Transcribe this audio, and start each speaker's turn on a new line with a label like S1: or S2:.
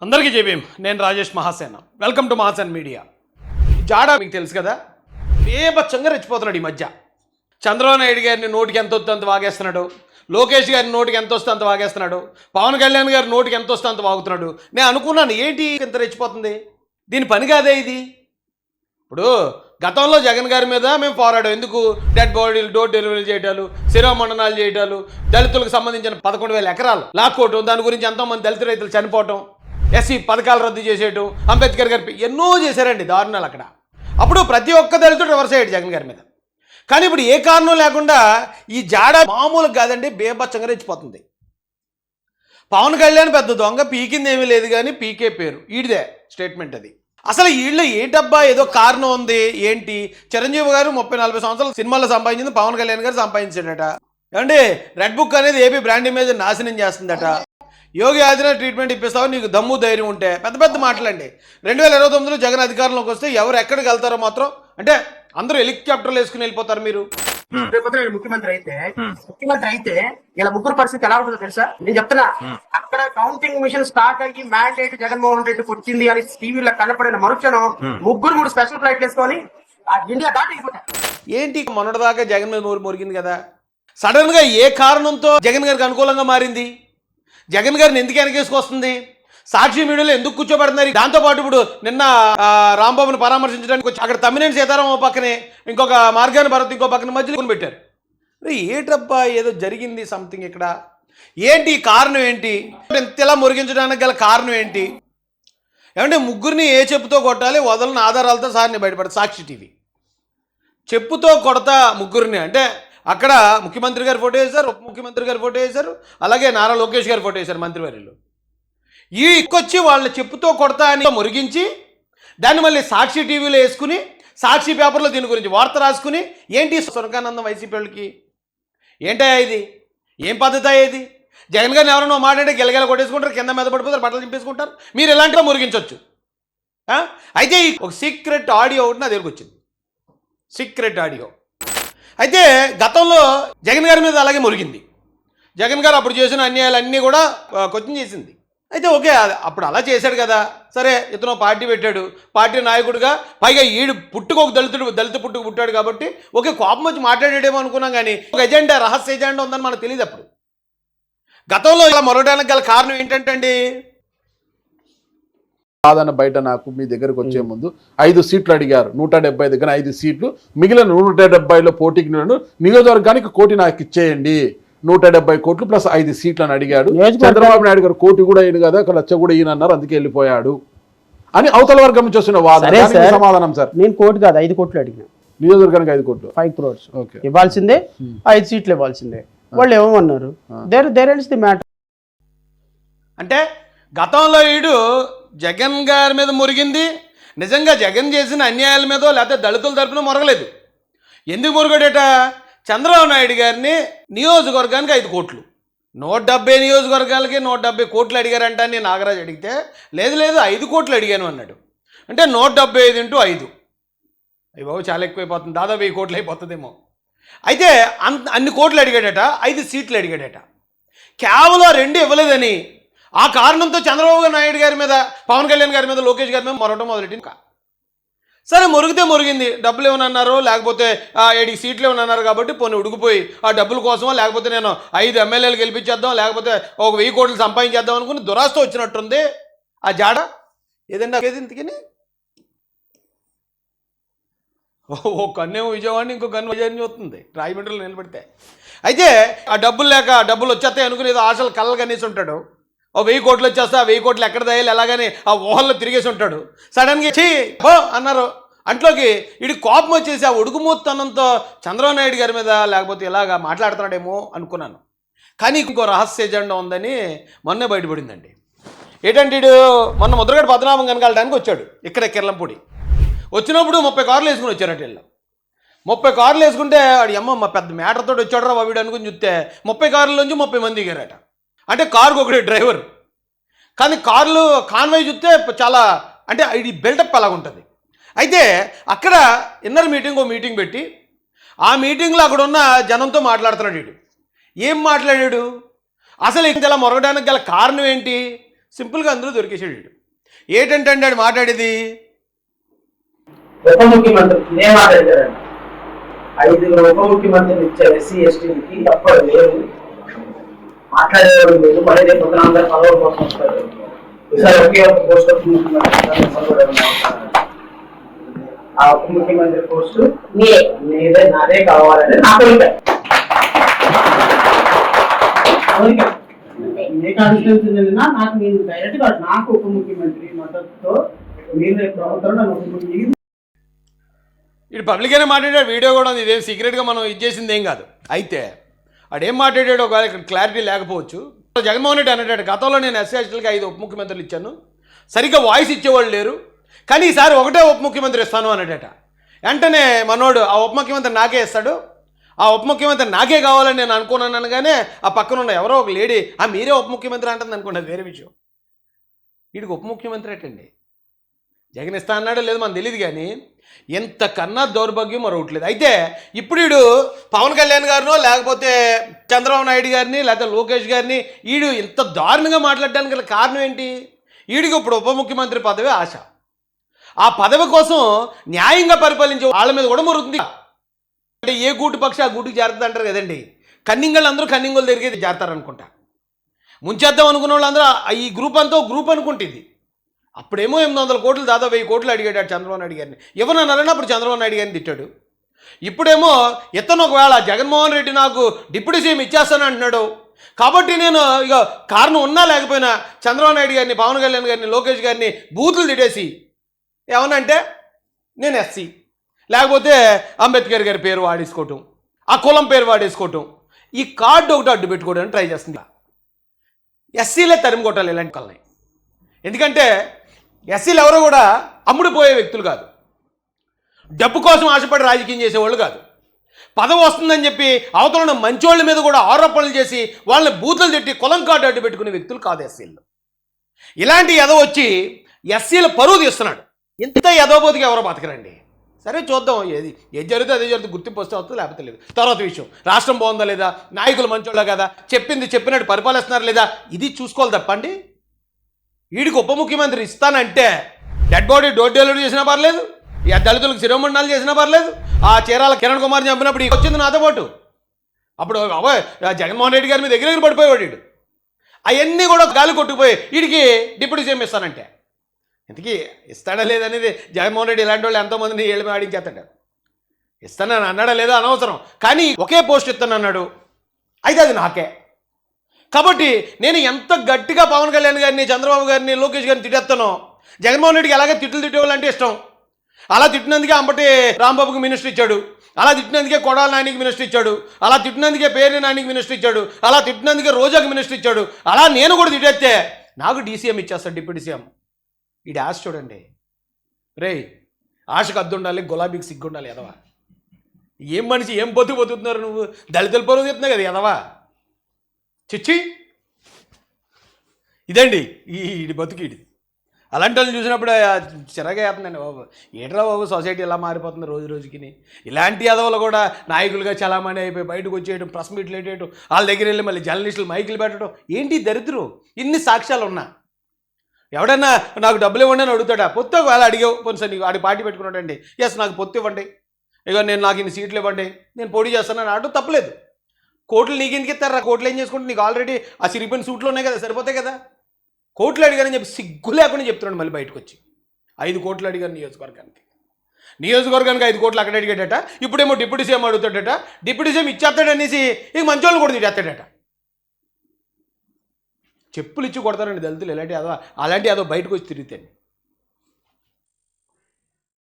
S1: అందరికీ జేబీఎం. నేను Rajesh Mahasena. Welcome to Mahasen media. జాడా మీకు తెలుసు కదా, బేబచ్చంగా రెచ్చిపోతున్నాడు ఈ మధ్య. చంద్రబాబు నాయుడు గారిని నోటికి ఎంత వస్తే అంత వాగేస్తున్నాడు, లోకేష్ గారిని నోటికి ఎంత వస్తే అంత వాగేస్తున్నాడు, పవన్ కళ్యాణ్ గారి నోటికి ఎంత వస్తే అంత వాగుతున్నాడు. నేను అనుకున్నాను, ఏంటి ఇంత రెచ్చిపోతుంది, దీని పని కాదే ఇది. ఇప్పుడు గతంలో జగన్ గారి మీద మేము పోరాడాం. ఎందుకు? డెడ్ బాడీలు డోర్ డెలివరీ చేయటాలు, శిరోమండనాలు చేయటాలు, దళితులకు సంబంధించిన 11,000 ఎకరాలు లాక్కోవటం, దాని గురించి ఎంతోమంది దళిత రైతులు చనిపోవటం, ఎస్సీ పథకాలు రద్దు చేసేయటం, అంబేద్కర్ గారి ఎన్నో చేశారండి దారుణాలు అక్కడ. అప్పుడు ప్రతి ఒక్క దళితుడు రివర్స్ అయ్యాడు జగన్ గారి మీద. కానీ ఇప్పుడు ఏ కారణం లేకుండా ఈ జాడ మామూలుగా కాదండి, బేబచ్చంగా రెచ్చిపోతుంది. పవన్ కళ్యాణ్ పెద్ద దొంగ, పీకింది ఏమీ లేదు కానీ పీకే పేరు ఈడిదే స్టేట్మెంట్ అది. అసలు వీళ్ళు ఏంటబ్బా, ఏదో కారణం ఉంది ఏంటి? చిరంజీవి గారు 30-40 సంవత్సరాలు సినిమాల్లో సంపాదించింది, పవన్ కళ్యాణ్ గారు సంపాదించాడట. ఏమంటే రెడ్ బుక్ అనేది ఏపీ బ్రాండ్ ఇమేజ్ నాశనం చేస్తుందట. యోగి ఆదిత్యనాథ్ ట్రీట్మెంట్ ఇప్పిస్తావు, నీకు దమ్ము ధైర్యం ఉంటే. పెద్ద పెద్ద మాటలండి. 2029లో జగన్ అధికారంలోకి వస్తే ఎవరు ఎక్కడికి వెళ్తారో మాత్రం, అంటే అందరూ హెలికాప్టర్లు వేసుకుని వెళ్ళిపోతారు. మీరు
S2: ముఖ్యమంత్రి అయితే ఇలా ముగ్గురు పరిస్థితి ఎలా ఉంటుందో తెలుసా? నేను చెప్తున్నా, అక్కడ కౌంటింగ్ మిషన్ స్టార్ట్ అయ్యి మ్యాండేట్ జగన్మోహన్ రెడ్డికి వచ్చింది అని టీవీలో కనపడిన మరుక్షణం ముగ్గురు స్పెషల్ ఫ్లైట్ వేసుకొని ఇండియా దాటి అయిపోతారు.
S1: ఏంటి మొన్నటిదాకా జగన్ మీద మురిగింది కదా, సడన్ గా ఏ కారణంతో జగన్ గారికి అనుకూలంగా మారింది? జగన్ గారిని ఎందుకు వెనకేసుకొస్తుంది? సాక్షి మీడియాలో ఎందుకు కూర్చోబెడుతున్నారు? దాంతోపాటు ఇప్పుడు నిన్న రాంబాబుని పరామర్శించడానికి వచ్చి అక్కడ తమ్మినేని సీతారాం పక్కనే, ఇంకొక మార్గాన్ని భరత్ ఇంకో పక్కన మధ్యలో పెట్టారు. ఏటబ్బా, ఏదో జరిగింది సంథింగ్ ఇక్కడ. ఏంటి కారణం ఏంటి? ఇంతలా మురిగించడానికి గల కారణం ఏంటి? ఏమంటే ముగ్గురిని ఏ చెప్పుతో కొట్టాలి వదలని ఆధారాలతో సార్ని బయటపడదు సాక్షి టీవీ. చెప్పుతో కొడతా ముగ్గురిని అంటే అక్కడ ముఖ్యమంత్రి గారు ఫోటో వేశారు, ఉప ముఖ్యమంత్రి గారు ఫోటో వేశారు, అలాగే నారా లోకేష్ గారు ఫోటో వేశారు మంత్రివర్యులు. ఈ ఇక్కొచ్చి వాళ్ళ చెప్పుతో కొడతా అని మురిగించి దాన్ని మళ్ళీ సాక్షి టీవీలో వేసుకుని సాక్షి పేపర్లో దీని గురించి వార్త రాసుకుని, ఏంటి సునకానందం వైసీపీ వాళ్ళకి ఏంటయ్యా ఇది? ఏం పద్ధతి ఇది? జగన్ గారిని ఎవరైనా మాట్లాడే గెలగెల కొట్టేసుకుంటారు, కింద మీద పడిపోతారు, బట్టలు చింపేసుకుంటారు. మీరు ఎలాంటిగా మురిగించవచ్చు. అయితే ఒక సీక్రెట్ ఆడియో ఒకటి నా దగ్గరకు వచ్చింది, సీక్రెట్ ఆడియో. అయితే గతంలో జగన్ గారి మీద అలాగే మురిగింది. జగన్ గారు అప్పుడు చేసిన అన్యాయాలన్నీ కూడా క్వశ్చన్ చేసింది. అయితే ఓకే, అప్పుడు అలా చేశాడు కదా, సరే ఇతను పార్టీ పెట్టాడు, పార్టీ నాయకుడిగా, పైగా ఈడు పుట్టుకు ఒక దళిత పుట్టుకు పుట్టాడు కాబట్టి ఓకే కోపం వచ్చి మాట్లాడేమో అనుకున్నాం. కానీ ఒక ఎజెండా, రహస్య ఎజెండా ఉందని మనకు తెలియదు. అప్పుడు గతంలో ఇలా మొరగడానికి గల కారణం ఏంటంటే అండి,
S3: సాధారణ బయట నాకు మీ దగ్గరకు వచ్చే ముందు 5 సీట్లు అడిగారు. 170 దగ్గర 5 సీట్లు, మిగిలిన 170లో పోటీకి నియోజకవర్గానికి 1 కోటి నాకు ఇచ్చేయండి, 170 కోట్లు ప్లస్ 5 సీట్లు అని అడిగాడు. చంద్రబాబు నాయుడు గారు 1 కోటి కూడా ఈయన కదా, 1 లక్ష కూడా ఈయన అన్నారు, అందుకే వెళ్ళిపోయాడు అని అవతల వర్గం నుంచి వస్తున్న వాదన. సమాధానం సార్,
S2: నేను 1 కోటి కాదు 5 కోట్లు అడిగిన.
S3: నియోజకవర్గానికి 5 కోట్లు,
S2: 5 crores ఇవ్వాల్సిందే, 5 సీట్లు ఇవ్వాల్సిందే. వాళ్ళు ఏమన్నారు? There ends the matter.
S1: అంటే గతంలో ఈడు జగన్ గారి మీద మురిగింది, నిజంగా జగన్ చేసిన అన్యాయాల మీదో లేకపోతే దళితుల తరపున మొరగలేదు. ఎందుకు మురుగడేట? చంద్రబాబు నాయుడు గారిని నియోజకవర్గానికి 5 కోట్లు, 170 నియోజకవర్గాలకి 170 కోట్లు అడిగారంట అని నాగరాజు అడిగితే, లేదు 5 కోట్లు అడిగాను అన్నాడు. అంటే 175 × 5 అయ్యి బాబు చాలా ఎక్కువైపోతుంది, దాదాపు 1000 కోట్లు అయిపోతుందేమో. అయితే అన్ని కోట్లు అడిగాడట, 5 సీట్లు అడిగాడట. కేవలం 2 ఇవ్వలేదని ఆ కారణంతో చంద్రబాబు నాయుడు గారి మీద, పవన్ కళ్యాణ్ గారి మీద, లోకేష్ గారి మీద మొరగడం మొదలెట్టింది. సరే మురిగితే మురిగింది, డబ్బులు ఏమన్నారు, లేకపోతే 7 సీట్లు ఏమన్నారు కాబట్టి పోనీ ఉడికిపోయి ఆ డబ్బుల కోసమో, లేకపోతే నేను 5 ఎమ్మెల్యేలు గెలిపించేద్దాం, లేకపోతే ఒక 1000 కోట్లు సంపాదించేద్దాం అనుకుని దురాస్త వచ్చినట్టుంది ఆ జాడ. ఏదండి ఇంతకీ? ఓ కన్నేమో విజయవాడిని, ఇంకో కన్ను విజయాన్ని వస్తుంది రాజమండ్రిలో నిలబడితే. అయితే ఆ డబ్బులు లేక డబ్బులు వచ్చేస్తాయి అనుకుని ఏదో ఆశలు కళ్ళలు కనేసి ఉంటాడు. 1000 కోట్లు వచ్చేస్తా, 1000 కోట్లు ఎక్కడ దయ్యాలి ఎలాగని ఆ ఊహల్లో తిరిగేసి ఉంటాడు. సడన్గా చీ అన్నారు అంట్లోకి, వీడి కోపం వచ్చేసి ఆ ఉడుకుమూతనంతో చంద్రబాబు నాయుడు గారి మీద లేకపోతే ఇలాగా మాట్లాడుతున్నాడేమో అనుకున్నాను. కానీ ఇంకో రహస్య ఎజెండా ఉందని మొన్నే బయటపడిందండి. ఏంటంటే వీడు మొన్న ముద్రగడ పద్మనాభం కనకాలడానికి వచ్చాడు ఇక్కడ కిర్లంపూడి. వచ్చినప్పుడు 30 కార్లు వేసుకుని వచ్చారట వీళ్ళు. 30 కార్లు వేసుకుంటే వాడి అమ్మ పెద్ద మేటర్తో వచ్చాడు రా వీడు అనుకుని చూస్తే 30 కార్లలోంచి 30 మంది దిగారట. అంటే కారుకు ఒకటి డ్రైవర్, కానీ కార్లు కాన్వాయ్ చూస్తే చాలా, అంటే ఇది బిల్డప్ అలాగ ఉంటుంది. అయితే అక్కడ ఇన్నర్ మీటింగ్ పెట్టి ఆ మీటింగ్లో అక్కడ ఉన్న జనంతో మాట్లాడుతున్నాడు వీడు. ఏం మాట్లాడాడు? అసలు ఇంతలా మొరగడానికి గల కారణం ఏంటి? సింపుల్గా అందులో దొరికేసాడు వీడు. ఏంటంటే ఆడు మాట్లాడేది
S4: ఉప ముఖ్యమంత్రి నేను మాట్లాడారండి 5 ఉప ముఖ్యమంత్రిని ఇచ్చారు ఎస్సీ ఎస్టీకి తప్పదు లేదు మాట్లాడేవాడు లేదు మళ్ళీ రేపు పొద్దున అందరూ పదవుల కోసం వస్తారు ఈసారి ఒకే ఒక పోస్ట్ ఉప ముఖ్యమంత్రి ఆ ఉప ముఖ్యమంత్రి పోస్టు నీదే నాదే కావాలని నా కోరిక ఏ కాన్స్టిట్యూన్సీ వెళ్ళినా నాకు మీరు డైరెక్ట్ గా నాకు ఉప ముఖ్యమంత్రి మద్దతుతో మీరు రేపు ప్రభుత్వం నన్ను ఉప ముఖ్యమంత్రి
S1: ఇటు పబ్లిక్గానే మాట్లాడాడు, వీడియో కూడా ఉంది, ఇదేం సీక్రెట్గా మనం ఇచ్చేసింది ఏం కాదు. అయితే ఆడేం మాట్లాడాడు ఒకవేళ ఇక్కడ క్లారిటీ లేకపోవచ్చు. జగన్మోహన్ రెడ్డి అన్నాడు గతంలో నేను ఎస్సీ ఎస్టీలకి 5 ఉప ముఖ్యమంత్రులు ఇచ్చాను, సరిగ్గా వాయిస్ ఇచ్చేవాళ్ళు లేరు, కానీ ఈసారి ఒకటే ఉప ముఖ్యమంత్రి ఇస్తాను అన్నాడట. వెంటనే మనోడు ఆ ఉప ముఖ్యమంత్రి నాకే ఇస్తాడు, ఆ ఉప ముఖ్యమంత్రి నాకే కావాలని నేను అనుకున్నాను అనగానే ఆ పక్కన ఉన్న ఎవరో ఒక లేడీ మీరే ఉప ముఖ్యమంత్రి అంటుంది అనుకున్నది వేరే విషయం. వీడికి ఉప ముఖ్యమంత్రి ఏంటండి, జగన్ ఇస్తా అన్నాడో లేదో మనకు తెలియదు, కానీ ఎంతకన్నా దౌర్భాగ్యం మరొకట్లేదు. అయితే ఇప్పుడు వీడు పవన్ కళ్యాణ్ గారినో లేకపోతే చంద్రబాబు నాయుడు గారిని లేకపోతే లోకేష్ గారిని వీడు ఇంత దారుణంగా మాట్లాడడానికి గల కారణం ఏంటి? వీడికి ఇప్పుడు ఉప ముఖ్యమంత్రి పదవి ఆశ. ఆ పదవి కోసం న్యాయంగా పరిపాలించే వాళ్ళ మీద కూడా మరుగుతుంది. అంటే ఏ గూటు పక్షి ఆ గూటుకి చేరుతుంది అంటారు కదండి. కన్నింగళ్ళు అందరూ కన్నింగులు తిరిగి చేరతారనుకుంటా. ముంచేద్దాం అనుకున్న వాళ్ళందరూ ఈ గ్రూప్ అంతా గ్రూప్ అనుకుంటుంది. అప్పుడేమో 800 కోట్లు దాదాపు 1000 కోట్లు అడిగాడు చంద్రబాబు నాయుడు గారిని, ఎవరన్నారని అప్పుడు చంద్రబాబు నాయుడు గారిని తిట్టాడు. ఇప్పుడేమో ఇతను ఒకవేళ జగన్మోహన్ రెడ్డి నాకు డిప్యూటీ సీఎం ఇచ్చేస్తాను అంటున్నాడు, కాబట్టి నేను ఇక కారణం ఉన్నా లేకపోయినా చంద్రబాబు నాయుడు గారిని, పవన్ కళ్యాణ్ గారిని, లోకేష్ గారిని బూతులు తిట్టేసి ఏమనంటే నేను ఎస్సీ లేకపోతే అంబేద్కర్ గారి పేరు వాడేసుకోవటం, ఆ కులం పేరు వాడేసుకోవటం, ఈ కార్డు ఒకటి అడ్డు పెట్టుకోవడానికి ట్రై చేస్తుంది. ఎస్సీలే తరిమి కొట్టాలి ఇలాంటి కల్ని. ఎందుకంటే ఎస్సీలు ఎవరో కూడా అమ్ముడుపోయే వ్యక్తులు కాదు, డబ్బు కోసం ఆశపడి రాజకీయం చేసేవాళ్ళు కాదు, పదవి వస్తుందని చెప్పి అవతల మంచోళ్ళ మీద కూడా ఆరోపణలు చేసి వాళ్ళని బూతులు తిట్టి కులం కార్డు అడ్డు పెట్టుకునే వ్యక్తులు కాదు ఎస్సీలు. ఇలాంటి ఎదవ వచ్చి ఎస్సీల పరువు తీస్తున్నాడు. ఇంత ఎదవబోతుగా ఎవరో బతకరండి. సరే చూద్దాం, ఏది జరిగితే అదే జరుగుతుంది, గుర్తింపు వస్తే వస్తుంది లేకపోతే లేదు. తర్వాత విషయం రాష్ట్రం బాగుందా లేదా, నాయకులు మంచోళ్ళ కదా, చెప్పింది చెప్పినట్టు పరిపాలిస్తున్నారు లేదా, ఇది చూసుకోవాలి తప్పండి. వీడికి ఉప ముఖ్యమంత్రి ఇస్తానంటే డెడ్ బాడీ డోర్ డెలివరీ చేసినా పర్లేదు, దళితులకు శిరోమండలు చేసినా పర్లేదు, ఆ చీరాల కిరణ్ కుమార్ చంపినప్పుడు వచ్చింది నాతో పాటు, అప్పుడు జగన్మోహన్ రెడ్డి గారి మీద దగ్గర పడిపోయేవాడు వీడు. అవన్నీ కూడా గాలి కొట్టుకుపోయి వీడికి డిప్యూటీ సీఎం ఇస్తానంటే ఇంతకీ ఇస్తాడా లేదనేది జగన్మోహన్ రెడ్డి ఇలాంటి వాళ్ళు ఎంతోమందిని ఏళ్ళమి ఆడించేస్తాడు. ఇస్తానని అన్నాడా లేదా అనవసరం, కానీ ఒకే పోస్ట్ ఇస్తానన్నాడు, అయితే అది నాకే. కాబట్టి నేను ఎంత గట్టిగా పవన్ కళ్యాణ్ గారిని, చంద్రబాబు గారిని, లోకేష్ గారిని తిట్టేస్తానో, జగన్మోహన్ రెడ్డికి అలాగే తిట్లు తిట్టేవాళ్ళంటే ఇష్టం. అలా తిట్టినందుకే అంబటి రాంబాబుకి మినిస్టర్ ఇచ్చాడు, అలా తిట్టినందుకే కొడాల నానికి మినిస్టర్ ఇచ్చాడు, అలా తిట్టినందుకే పేర్ని నానికి మినిస్టర్ ఇచ్చాడు, అలా తిట్టినందుకే రోజాకి మినిస్టర్ ఇచ్చాడు. అలా నేను కూడా తిట్టేస్తే నాకు డీసీఎం ఇచ్చేస్తాడు, డిప్యూటీ సీఎం. ఇది ఆశ చూడండి రే, ఆశకు అద్దు ఉండాలి, గులాబీకి సిగ్గు ఉండాలి. ఎదవా ఏం మనిషి, ఏం బతుకుతున్నారు నువ్వు, దళితుల పరువు చెప్తున్నావు కదా ఎదవా, చిచ్చి. ఇదండి ఈ బతుకు. ఇది అలాంటి వాళ్ళని చూసినప్పుడు చిరగా వేస్తుందండి బాబు. ఏట్రా బాబు సొసైటీ ఎలా మారిపోతుంది రోజు రోజుకి. ఇలాంటి ఎదవలు కూడా నాయకులుగా చలామణి అయిపోయి బయటకు వచ్చేయడం, ప్రెస్ మీట్లు వేయడం, వాళ్ళ దగ్గర వెళ్ళి మళ్ళీ జర్నలిస్టులు మైకులు పెట్టడం, ఏంటి దరిద్రం. ఇన్ని సాక్ష్యాలు ఉన్నా ఎవడన్నా నాకు డబ్బులు ఇవ్వండి అని అడుగుతాడా? పొత్తు ఒకవేళ అడిగావు పోనీ సార్, నీకు వాడి పార్టీ పెట్టుకున్నాడండి, ఎస్ నాకు పొత్తు ఇవ్వండి, ఇక నాకు ఇన్ని సీట్లు ఇవ్వండి, నేను పోటీ చేస్తానని అటు తప్పలేదు. కోట్లు నీకు ఎందుకు ఇస్తారా? కోట్లు ఏం చేసుకుంటే నీకు ఆల్రెడీ ఆ సిరిపోయిన సూట్లు ఉన్నాయి కదా, సరిపోతాయి కదా. కోట్లు అడిగారని చెప్పి సిగ్గు లేకుండా చెప్తున్నాడు మళ్ళీ బయటకు వచ్చి. 5 కోట్లు అడిగారు నియోజకవర్గానికి 5 కోట్లు అక్కడ అడిగాడట. ఇప్పుడేమో డిప్యూటీ సీఎం అడుగుతాడట, డిప్యూటీ సీఎం ఇచ్చేస్తాడనేసి ఇక మంచోళ్ళు కూడా తిట్టేస్తాడట. చెప్పులు ఇచ్చి కొడతారండి దళితులు ఇలాంటి అదో అలాంటి అదో బయటకు వచ్చి తిరుగుతాను.